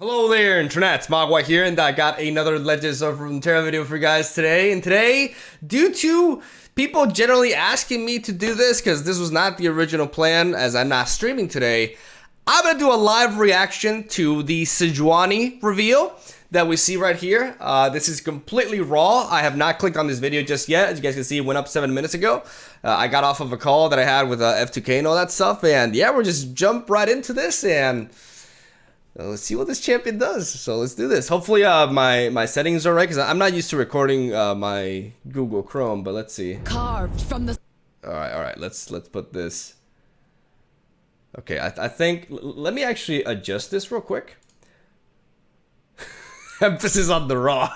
Hello there, Internet. MegaMogwai here, and I got another Legends of Runeterra video for you guys today. And today, due to people generally asking me to do this, because this was not the original plan, as I'm not streaming today, I'm going to do a live reaction to the SEJUANI reveal that we see right here. This is completely raw. I have not clicked on this video just yet. As you guys can see, it went up 7 minutes ago. I got off of a call that I had with F2K and all that stuff. And yeah, we'll just jump right into this and let's see what this champion does. So let's do this. Hopefully my settings are right, because I'm not used to recording my Google Chrome, but let's see. Carved from the... All right. Let's put this. Okay, I think, let me actually adjust this real quick. Emphasis on the raw.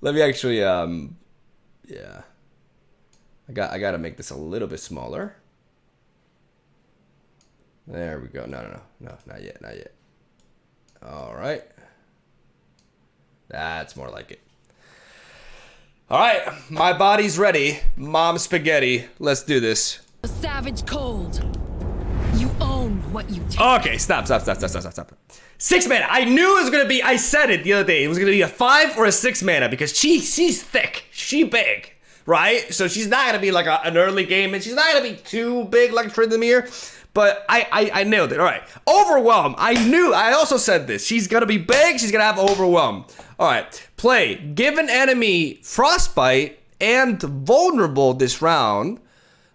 Let me actually, yeah. I gotta make this a little bit smaller. There we go. No, not yet. All right. That's more like it. All right, my body's ready. Mom spaghetti. Let's do this. A savage cold. You own what you take. Okay, stop. 6 mana. I knew it was gonna be. I said it the other day. It was gonna be a 5 or a 6 mana because she's thick. She big, right? So she's not gonna be like an early game, and she's not gonna be too big like Trindamere. But I nailed it. All right, Overwhelm. I also said this. She's gonna be big. She's gonna have Overwhelm. All right, play. Give an enemy Frostbite and Vulnerable this round.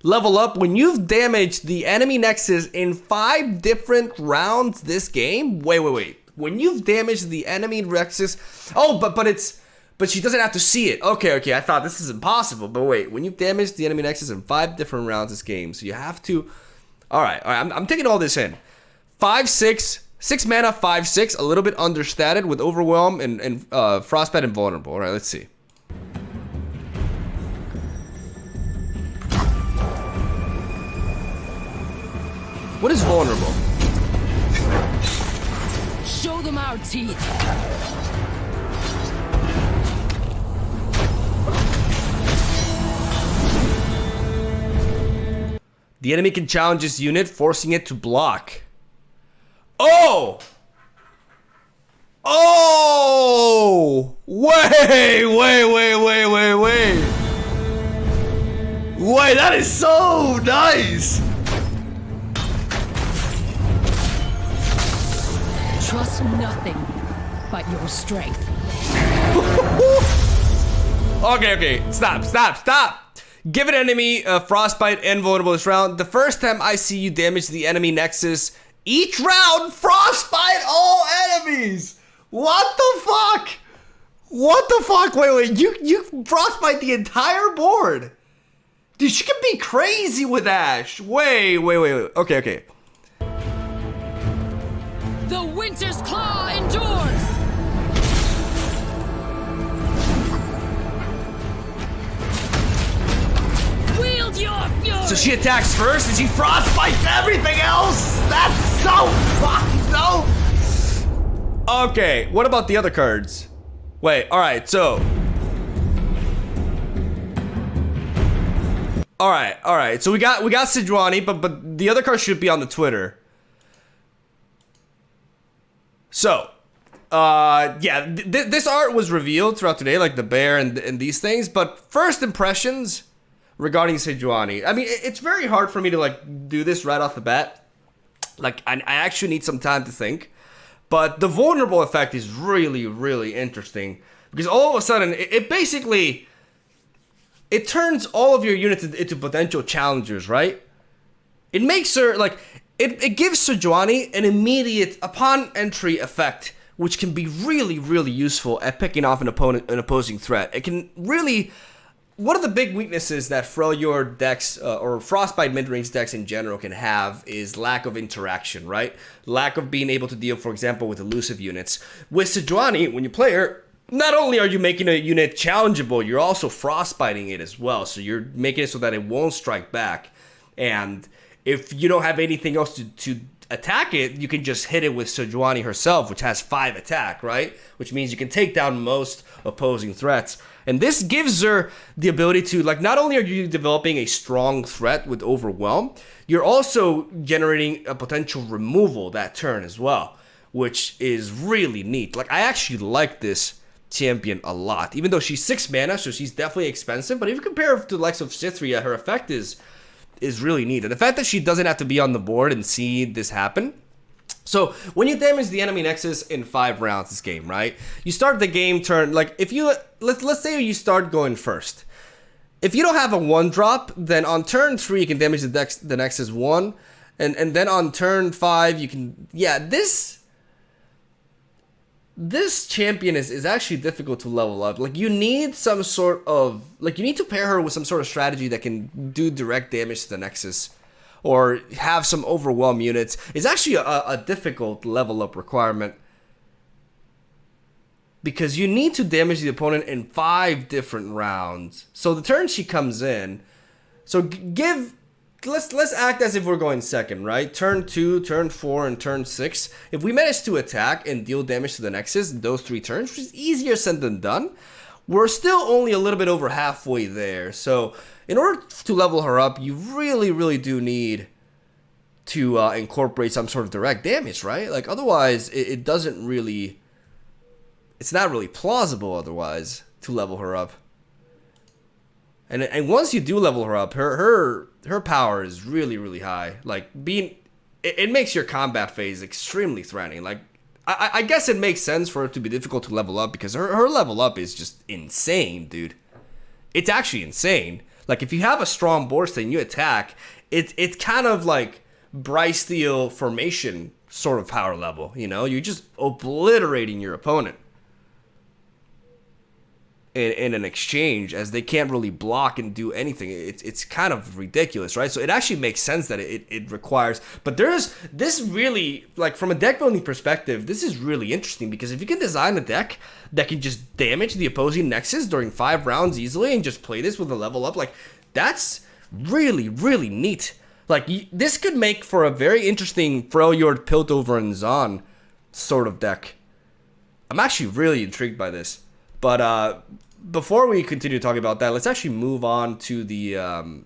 Level up when you've damaged the enemy nexus in 5 different rounds this game. Wait. When you've damaged the enemy nexus. Oh, but she doesn't have to see it. Okay. I thought this is impossible. But wait, when you've damaged the enemy nexus in 5 different rounds this game, so you have to. All right. I'm taking all this in. 5/6, 6 mana, 5/6. A little bit understated with Overwhelm and Frostbite and Vulnerable. All right, let's see. What is Vulnerable? Show them our teeth. The enemy can challenge this unit, forcing it to block. Oh! Wait! Wait, that is so nice! Trust nothing but your strength. Okay. Stop. Give an enemy Frostbite and Vulnerable this round. The first time I see you damage the enemy nexus, each round, Frostbite all enemies! What the fuck? Wait, you Frostbite the entire board. Dude, she can be crazy with Ash. Wait. Okay. The Winter's Claw endures! Wield your fury! So she attacks first and she frostbites everything else? That's so fucking dope! Okay, what about the other cards? Wait, alright, so... Alright, so we got SEJUANI, but the other card should be on the Twitter. So, yeah, this art was revealed throughout today, like the bear and these things, but first impressions regarding SEJUANI. I mean, it's very hard for me to, like, do this right off the bat. Like, I actually need some time to think. But the Vulnerable effect is really, really interesting, because all of a sudden, it basically, it turns all of your units into potential challengers, right? It makes her, like... It gives SEJUANI an immediate upon entry effect, which can be really, really useful at picking off an opposing threat. It can really... One of the big weaknesses that Freljord decks, or Frostbite mid-range decks in general can have is lack of interaction, right? Lack of being able to deal, for example, with elusive units. With SEJUANI, when you play her, not only are you making a unit challengeable, you're also frostbiting it as well. So you're making it so that it won't strike back. And if you don't have anything else to attack it, you can just hit it with SEJUANI herself, which has 5 attack, right? Which means you can take down most opposing threats. And this gives her the ability to, like, not only are you developing a strong threat with Overwhelm, you're also generating a potential removal that turn as well. which is really neat. Like, I actually like this champion a lot, even though she's 6 mana, so she's definitely expensive. But if you compare her to the likes of Cithria, her effect is really neat. And the fact that she doesn't have to be on the board and see this happen. So when you damage the enemy Nexus in 5 rounds this game, right? You start the game turn, like if you, let's say you start going first. If you don't have a 1-drop, then on turn 3 you can damage the Nexus 1. And then on turn 5 you can, yeah, this champion is actually difficult to level up. Like, you need some sort of, like, you need to pair her with some sort of strategy that can do direct damage to the Nexus, or have some overwhelm units. It's actually a difficult level up requirement, because you need to damage the opponent in 5 different rounds. So the turn she comes in, so let's act as if we're going second, right? Turn 2, turn 4, and turn 6. If we manage to attack and deal damage to the Nexus in those 3 turns, which is easier said than done, we're still only a little bit over halfway there. So in order to level her up, you really, really do need to incorporate some sort of direct damage, right? Like, otherwise, it doesn't really... It's not really plausible otherwise to level her up. And once you do level her up, her power is really, really high. Like, it makes your combat phase extremely threatening. Like, I guess it makes sense for it to be difficult to level up, because her level up is just insane, dude. It's actually insane. Like, if you have a strong board state and you attack, it's kind of like Bryce Steel formation sort of power level, you know? You're just obliterating your opponent in an exchange, as they can't really block and do anything. It's kind of ridiculous, right? So it actually makes sense that it requires, but there's this really, like, from a deck building perspective, this is really interesting, because if you can design a deck that can just damage the opposing Nexus during 5 rounds easily and just play this with a level up, like, that's really, really neat. Like, this could make for a very interesting Freljord, Piltover, and Zon sort of deck. I'm actually really intrigued by this. But before we continue talking about that, let's actually move on to the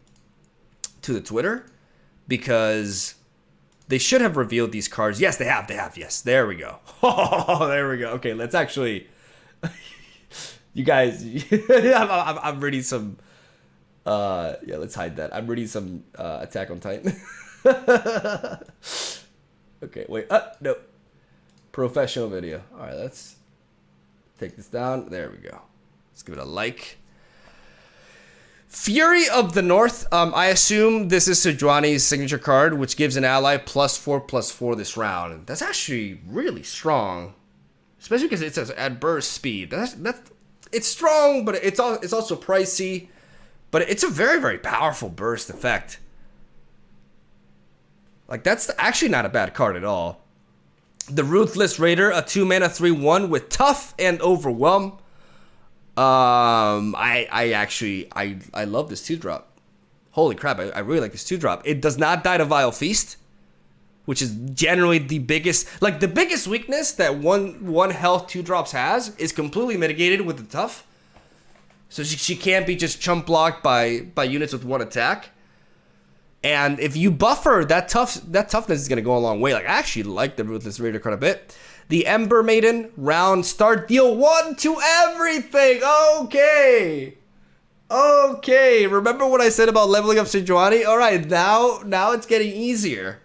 Twitter, because they should have revealed these cards. Yes, they have. Yes, there we go. Oh, there we go. Okay, let's actually. You guys, I'm reading some. Yeah, let's hide that. I'm reading some Attack on Titan. Okay, wait. No. Professional video. All right, let's take this down. There we go. Let's give it a like. Fury of the North. I assume this is Sejuani's signature card, which gives an ally +4/+4 this round. That's actually really strong, especially because it says at burst speed. It's strong, but it's also pricey. But it's a very, very powerful burst effect. Like, that's actually not a bad card at all. The Ruthless Raider, a 2-mana 3/1 with Tough and Overwhelm. I love this 2-drop. Holy crap, I really like this 2-drop. It does not die to Vile Feast, which is generally the biggest weakness that one health 2-drops has is completely mitigated with the Tough. So she can't be just chump blocked by units with 1 attack. And if you buffer, that toughness is going to go a long way. Like, I actually like the Ruthless Raider quite a bit. The Ember Maiden, round start, deal 1 to everything. Okay. Remember what I said about leveling up Sejuani? All right, now it's getting easier.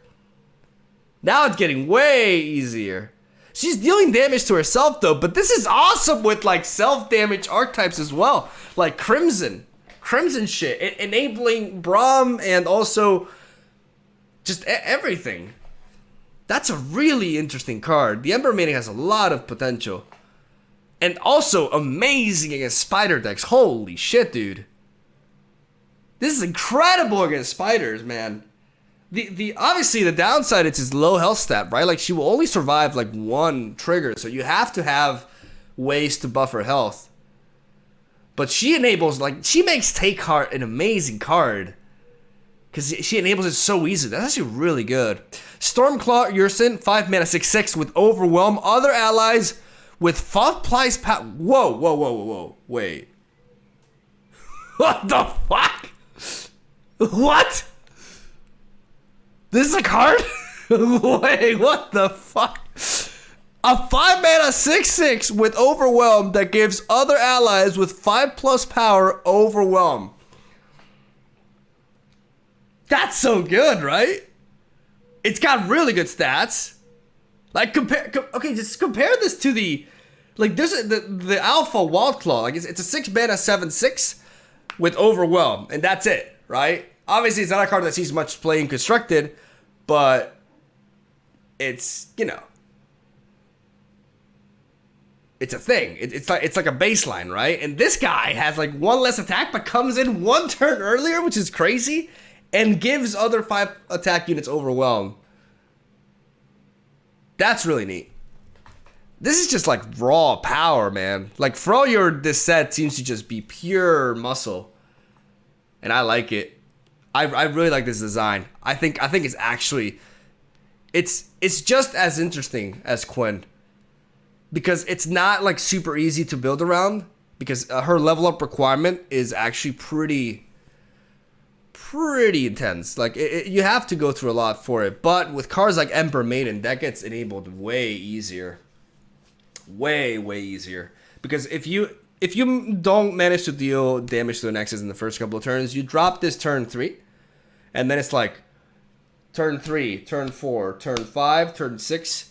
Now it's getting way easier. She's dealing damage to herself, though, but this is awesome with, like, self-damage archetypes as well. Like Crimson shit, enabling Braum, and also just everything. That's a really interesting card. The Ember Maiden has a lot of potential. And also amazing against spider decks. Holy shit, dude. This is incredible against spiders, man. The obviously the downside is his low health stat, right? Like, she will only survive like 1 trigger, so you have to have ways to buff her health. But she enables, like, she makes Take Heart an amazing card, because she enables it so easily. That's actually really good. Stormclaw Urson, 5 mana 6/6 with Overwhelm. Other allies with Fopplies power. Whoa. Wait. What the fuck? What? This is a card? Wait, what the fuck? A 5-mana 6/6 with Overwhelm that gives other allies with 5+ power Overwhelm. That's so good, right? It's got really good stats. Like okay, just compare this to the like there's the Alpha Wild Claw. Like it's a 6-mana 7/6 with Overwhelm, and that's it, right? Obviously, it's not a card that sees much play in Constructed, but it's, you know, it's a thing. It's like a baseline, right? And this guy has like 1 less attack, but comes in 1 turn earlier, which is crazy, and gives other 5 attack units Overwhelm. That's really neat. This is just like raw power, man. Like Freljord, this set seems to just be pure muscle, and I like it. I really like this design. I think it's actually it's just as interesting as Quinn, because it's not like super easy to build around, because her level up requirement is actually pretty intense. Like you have to go through a lot for it. But with cards like Ember Maiden, that gets enabled way easier, way easier. Because if you don't manage to deal damage to the Nexus in the first couple of turns, you drop this turn 3, and then it's like turn 3, turn 4, turn 5, turn 6.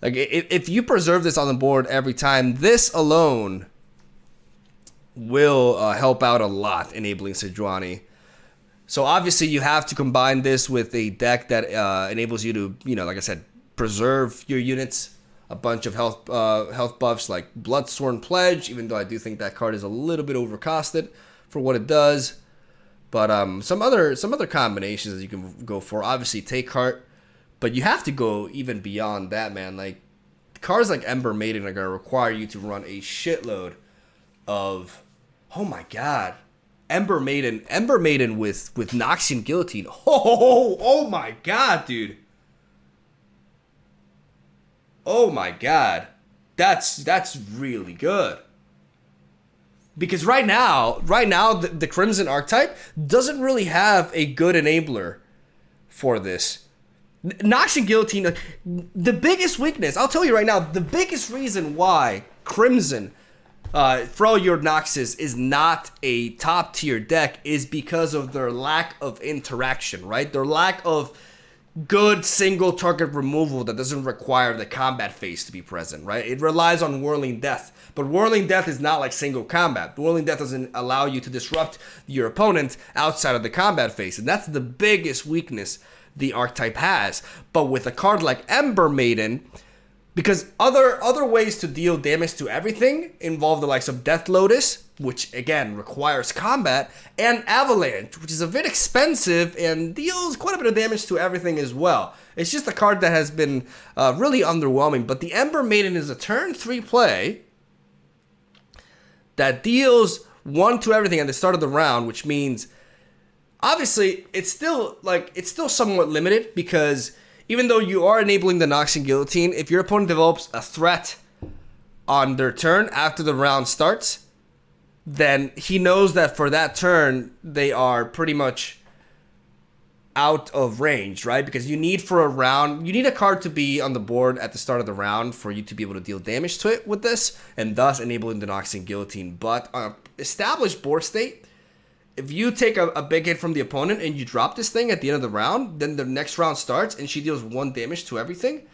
Like if you preserve this on the board every time, this alone will help out a lot, enabling Sejuani. So obviously you have to combine this with a deck that enables you to, you know, like I said, preserve your units, a bunch of health buffs like Bloodsworn Pledge, even though I do think that card is a little bit overcosted for what it does. But some other combinations that you can go for. Obviously, Take Heart, but you have to go even beyond that, man. Like cards like Ember Maiden are gonna require you to run a shitload of, oh my god, Ember Maiden with Noxian Guillotine. Oh my god, dude. Oh my god, that's really good. Because right now, the Crimson archetype doesn't really have a good enabler for this. Noxian Guillotine, the biggest weakness, I'll tell you right now, the biggest reason why Crimson Freljord Noxus is not a top tier deck is because of their lack of interaction, right? Their lack of good single target removal that doesn't require the combat phase to be present, right? It relies on Whirling Death, but Whirling Death is not like single combat. Whirling Death doesn't allow you to disrupt your opponent outside of the combat phase, and that's the biggest weakness the archetype has. But with a card like Ember Maiden, because other ways to deal damage to everything involve the likes of Death Lotus, which again requires combat, and Avalanche, which is a bit expensive and deals quite a bit of damage to everything as well. It's just a card that has been really underwhelming. But the Ember Maiden is a turn 3 play that deals 1 to everything at the start of the round, which means obviously it's still somewhat limited, because even though you are enabling the Noxian Guillotine, if your opponent develops a threat on their turn after the round starts, then he knows that for that turn, they are pretty much out of range, right? Because you need a card to be on the board at the start of the round for you to be able to deal damage to it with this, and thus enabling the Noxian Guillotine. But established board state, if you take a big hit from the opponent and you drop this thing at the end of the round, then the next round starts and she deals 1 damage to everything,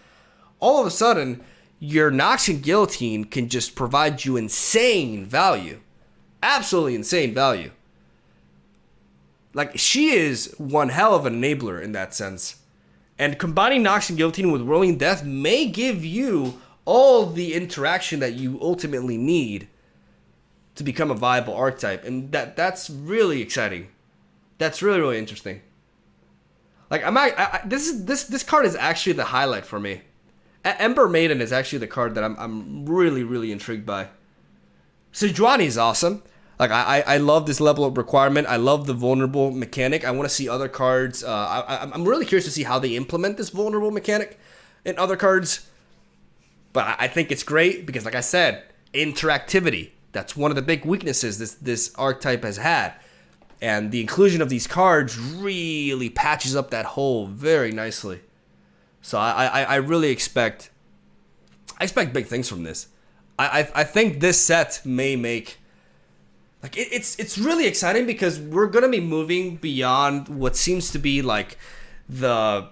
all of a sudden, your Noxian Guillotine can just provide you insane value. Absolutely insane value. Like, she is one hell of an enabler in that sense. And combining Noxian Guillotine with Whirling Death may give you all the interaction that you ultimately need to become a viable archetype, and that's really exciting. That's really interesting. Like this card is actually the highlight for me. Ember Maiden is actually the card that I'm really intrigued by. Sejuani is awesome. Like I love this level of requirement. I love the vulnerable mechanic. I want to see other cards. I'm really curious to see how they implement this vulnerable mechanic in other cards. But I think it's great because, like I said, interactivity. That's one of the big weaknesses this archetype has had. And the inclusion of these cards really patches up that hole very nicely. So I really expect I expect big things from this. I think this set may make, like, it's really exciting because we're gonna be moving beyond what seems to be like the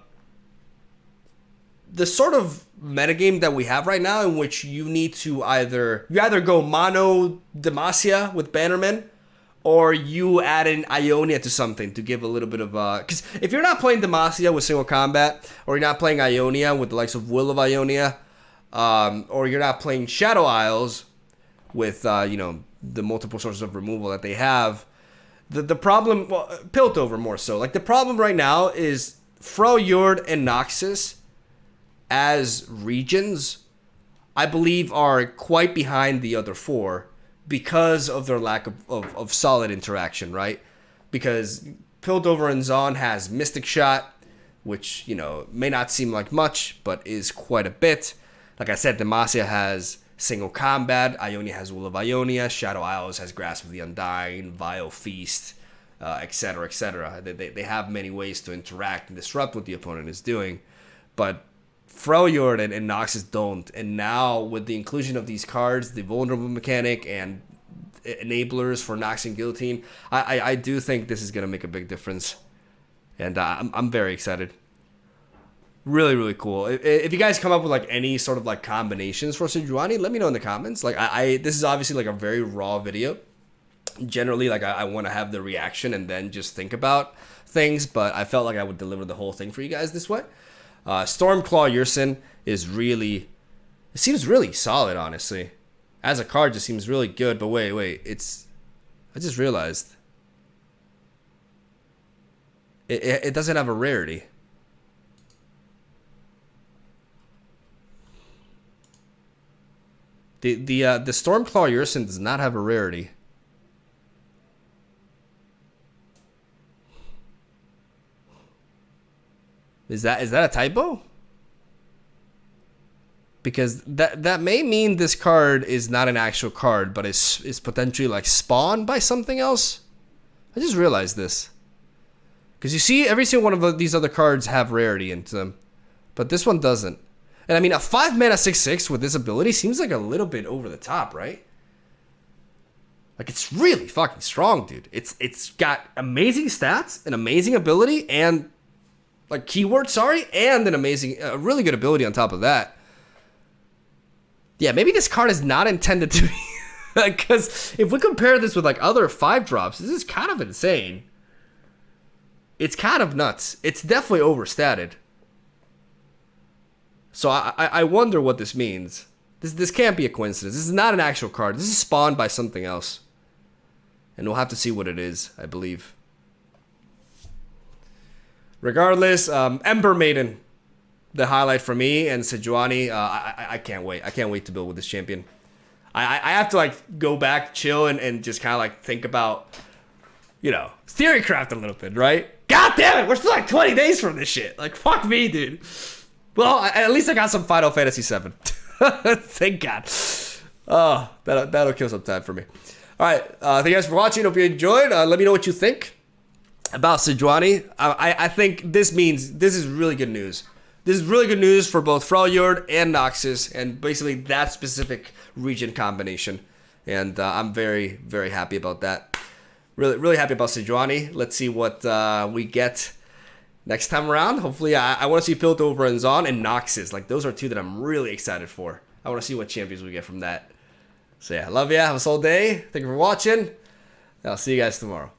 sort of metagame that we have right now, in which you need to either go mono Demacia with Bannerman, or you add in Ionia to something to give a little bit of because if you're not playing Demacia with single combat, or you're not playing Ionia with the likes of Will of Ionia, or you're not playing Shadow Isles with the multiple sources of removal that they have, the problem, well, Piltover more so, like the problem right now is Freljord and Noxus as regions, I believe, are quite behind the other four because of their lack of solid interaction, right? Because Piltover and Zaun has Mystic Shot, which, may not seem like much, but is quite a bit. Like I said, Demacia has single combat, Ionia has Will of Ionia, Shadow Isles has Grasp of the Undying, Vile Feast, etc., etc. They have many ways to interact and disrupt what the opponent is doing, but Freljord and Noxus don't. And now with the inclusion of these cards, the vulnerable mechanic and enablers for Nox and Guillotine, I do think this is going to make a big difference. And I'm very excited. Really, really cool. If you guys come up with like any sort of like combinations for SEJUANI, let me know in the comments. Like this is obviously like a very raw video. Generally, like I want to have the reaction and then just think about things, but I felt like I would deliver the whole thing for you guys this way. Stormclaw Yrson is it seems really solid, honestly. As a card, just seems really good, but wait, I just realized. It doesn't have a rarity. The Stormclaw Yrson does not have a rarity. Is that a typo? Because that may mean this card is not an actual card, but is potentially like spawned by something else. I just realized this. Because you see, every single one of these other cards have rarity into them, but this one doesn't. And I mean, a 5-mana 6/6 with this ability seems like a little bit over the top, right? Like, it's really fucking strong, dude. It's got amazing stats, an amazing ability, and like keyword, and a really good ability on top of that. Yeah, maybe this card is not intended to be, because if we compare this with like other 5-drops, this is kind of insane. It's kind of nuts. It's definitely overstated. So I wonder what this means. This can't be a coincidence. This is not an actual card. This is spawned by something else. And we'll have to see what it is, I believe. Regardless, Ember Maiden, the highlight for me, and SEJUANI, I can't wait. I can't wait to build with this champion. I have to like go back, chill, and just kind of like think about, theorycraft a little bit, right? God damn it, we're still like 20 days from this shit. Like, fuck me, dude. Well, at least I got some Final Fantasy VII. Thank God. Oh, that'll kill some time for me. All right, thank you guys for watching. Hope you enjoyed. Let me know what you think about SEJUANI. I think this is really good news. This is really good news for both Freljord and Noxus, and basically that specific region combination. And I'm very, very happy about that. Really, really happy about SEJUANI. Let's see what we get next time around. Hopefully, I want to see Piltover and Zaun and Noxus. Like, those are two that I'm really excited for. I want to see what champions we get from that. So yeah, love ya. Have a solid day. Thank you for watching. I'll see you guys tomorrow.